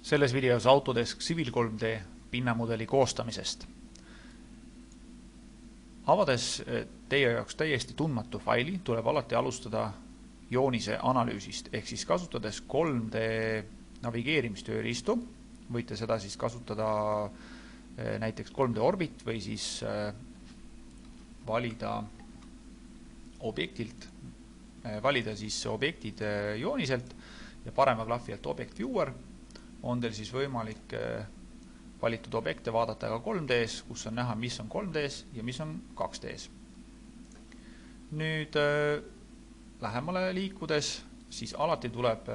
Selles videos Autodesk Civil 3D pinnamudeli koostamisest. Avades teie jaoks täiesti tundmatu faili, tuleb alati alustada joonise analüüsist, ehk siis kasutades 3D navigeerimistööriistu. Võite seda siis kasutada näiteks 3D Orbit või siis valida objektilt, valida siis objektid jooniselt ja parema klahvi alt Object Viewer on teil siis võimalik valitud objekte vaadata ka 3D-s, kus on näha, mis on 3D-s ja mis on 2D-s. Nüüd lähemale liikudes, siis alati tuleb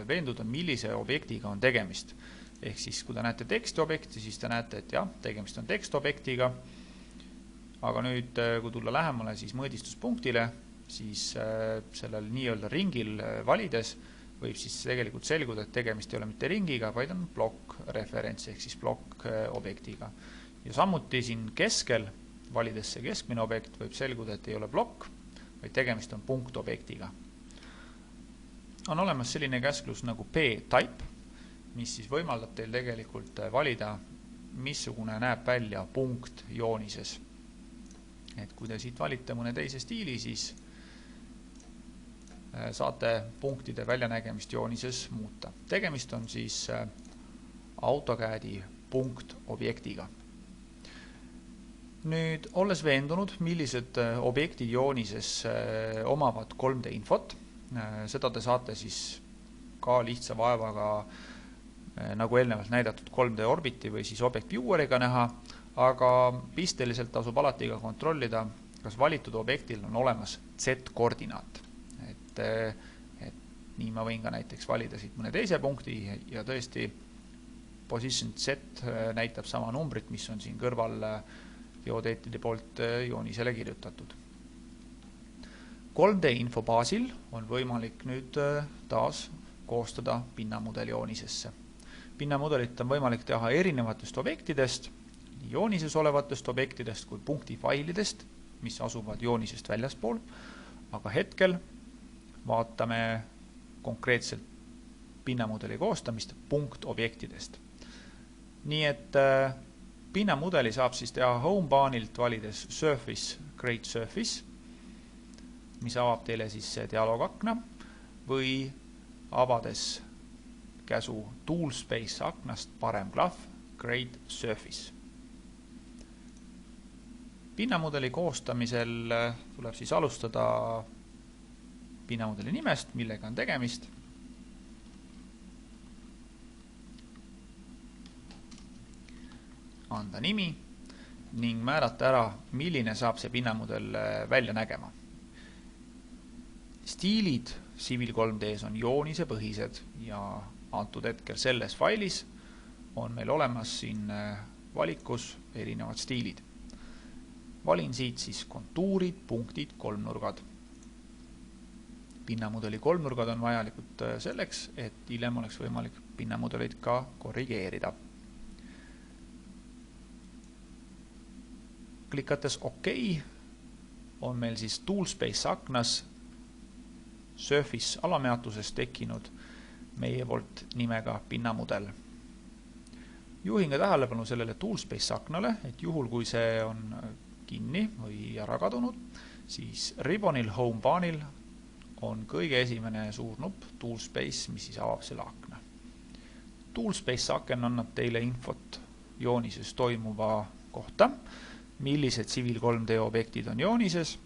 veenduda, millise objektiga on tegemist. Ehk siis, kui te näete tekstiobjekti, siis te näete, et jah, tegemist on tekstobjektiga. Aga nüüd, kui tulla lähemale siis mõõdistuspunktile, siis sellel nii-öelda ringil valides võib siis tegelikult selguda, et tegemist ei ole mitte ringiga, vaid on plokk referents ehk siis plokk objektiga. Ja samuti siin keskel, valides see keskmine objekt, võib selguda, et ei ole plokk, vaid tegemist on punktobjektiga. On olemas selline käsklus nagu p-type, mis siis võimaldab teil tegelikult valida, missugune näeb välja punkt joonises. Et kui te siit valite mõne teise stiili, siis saate punktide väljanägemist joonises muuta. Tegemist on siis AutoCAD punktobjektiga. Nüüd, olles veendunud, millised objektid joonises omavad 3D infot, seda te saate siis ka lihtsa vaevaga, nagu eelnevalt näidatud 3D Orbiti või siis Object Vieweriga näha, aga pisteliselt tasub alati ka kontrollida, kas valitud objektil on olemas Z-koordinaat. Et nii ma võin ka näiteks valida siit mõne teise punkti ja tõesti position Z näitab sama numbrit, mis on siin kõrval geodeetide poolt joonisele kirjutatud. 3D info baasil on võimalik nüüd taas koostada pinnamudeli joonisesse. Pinnamudelit on võimalik teha erinevatest objektidest, nii joonises olevatest objektidest kui punktifailidest, mis asuvad joonisest väljaspool, aga hetkel vaatame konkreetselt pinnamudeli koostamist punktobjektidest. Nii et pinnamudeli saab siis teha homebaanilt valides Surface, Create Surface, mis avab teile siis dialoogakna või avades käsu Toolspace aknast parem klahv Create Surface. Pinnamudeli koostamisel tuleb siis alustada pinnamudeli nimest, millega on tegemist. Anda nimi ning määrata ära, milline saab see pinnamudel välja nägema. Stiilid Civil 3D's on joonisepõhised ja antud hetkel selles failis on meil olemas siin valikus erinevad stiilid. Valin siit siis kontuurid, punktid, kolmnurgad. Pinnamudeli kolmnurgad on vajalikud selleks, et hiljem oleks võimalik pinnamudelit ka korrigeerida. Klikates OK on meil siis Toolspace aknas Surface alameatuses tekkinud meie poolt nimega pinnamudel. Juhin ka tähelepanu sellele Toolspace aknale, et juhul kui see on kinni või ära kadunud, siis ribbonil homebaanil on kõige esimene suur nupp Toolspace, mis siis avab selle akna. Toolspace aken annab teile infot joonises toimuva kohta, millised Civil 3D objektid on joonises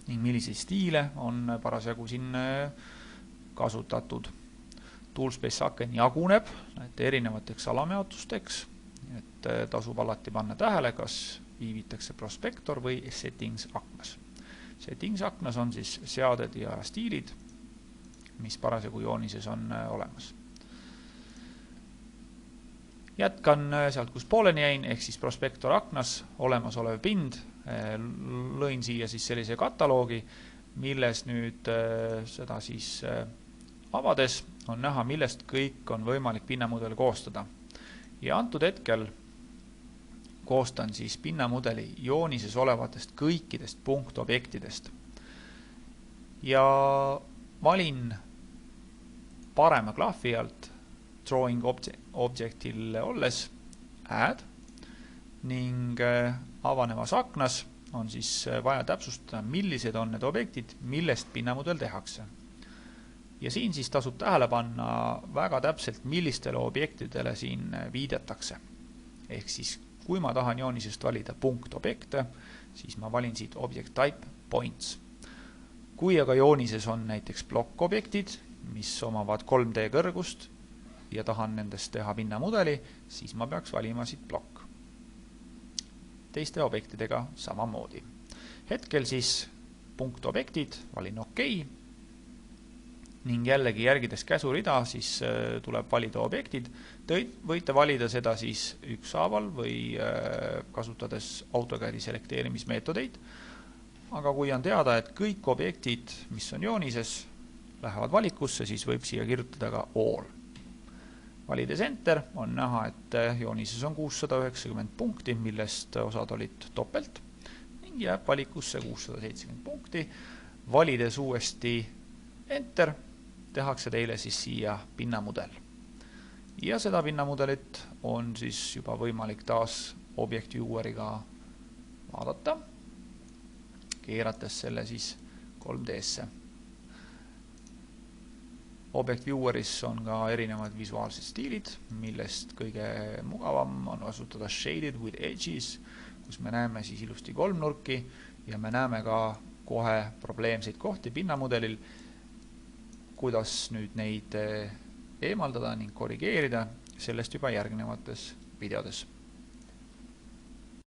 ning milliseid stiile on parasjagu siin kasutatud. Toolspace aken jaguneb erinevateks alameatusteks, et tasub alati panna tähele, kas viivitakse prospektor või settings aknas. Settings aknas on siis seaded ja stiilid, mis parasjagu joonises on olemas. Jätkan sealt, kus pooleni jäin, ehk siis prospektor aknas olemasolev pind. Lõin siia siis sellise kataloogi, milles nüüd seda siis avades on näha, millest kõik on võimalik pinnamudel koostada. Ja antud hetkel koostan siis pinnamudeli joonises olevatest kõikidest punktobjektidest ja valin parema klahvi alt drawing objectil olles add ning avanevas aknas on siis vaja täpsustada, millised on need objektid, millest pinnamudel tehakse. Ja siin siis tasub tähele panna väga täpselt, millistele objektidele siin viidetakse. Ehk siis, kui ma tahan joonisest valida punkt objekte, siis ma valin siit object type points. Kui aga joonises on näiteks plokkobjektid, mis omavad 3D kõrgust ja tahan nendest teha pinnamudeli, siis ma peaks valima siit plokk. Teiste objektidega samamoodi. Hetkel siis punkt objektid, valin OK ning jällegi järgides käsurida, siis tuleb valida objektid. Te võite valida seda siis ükshaaval või kasutades AutoCAD-i selekteerimismeetodeid. Aga kui on teada, et kõik objektid, mis on joonises, lähevad valikusse, siis võib siia kirjutada ka all. Valides Enter on näha, et joonises on 690 punkti, millest osad olid topelt ning jääb valikusse 670 punkti. Valides uuesti Enter tehakse teile siis siia pinnamudel. Ja seda pinnamudelit on siis juba võimalik taas Object Vieweriga vaadata, keerates selle siis 3D-sse. Object Vieweris on ka erinevad visuaalsed stiilid, millest kõige mugavam on kasutada Shaded with Edges, kus me näeme siis ilusti kolmnurki ja me näeme ka kohe probleemseid kohti pinnamudelil, kuidas nüüd neid eemaldada ning korrigeerida, sellest juba järgnevates videodes.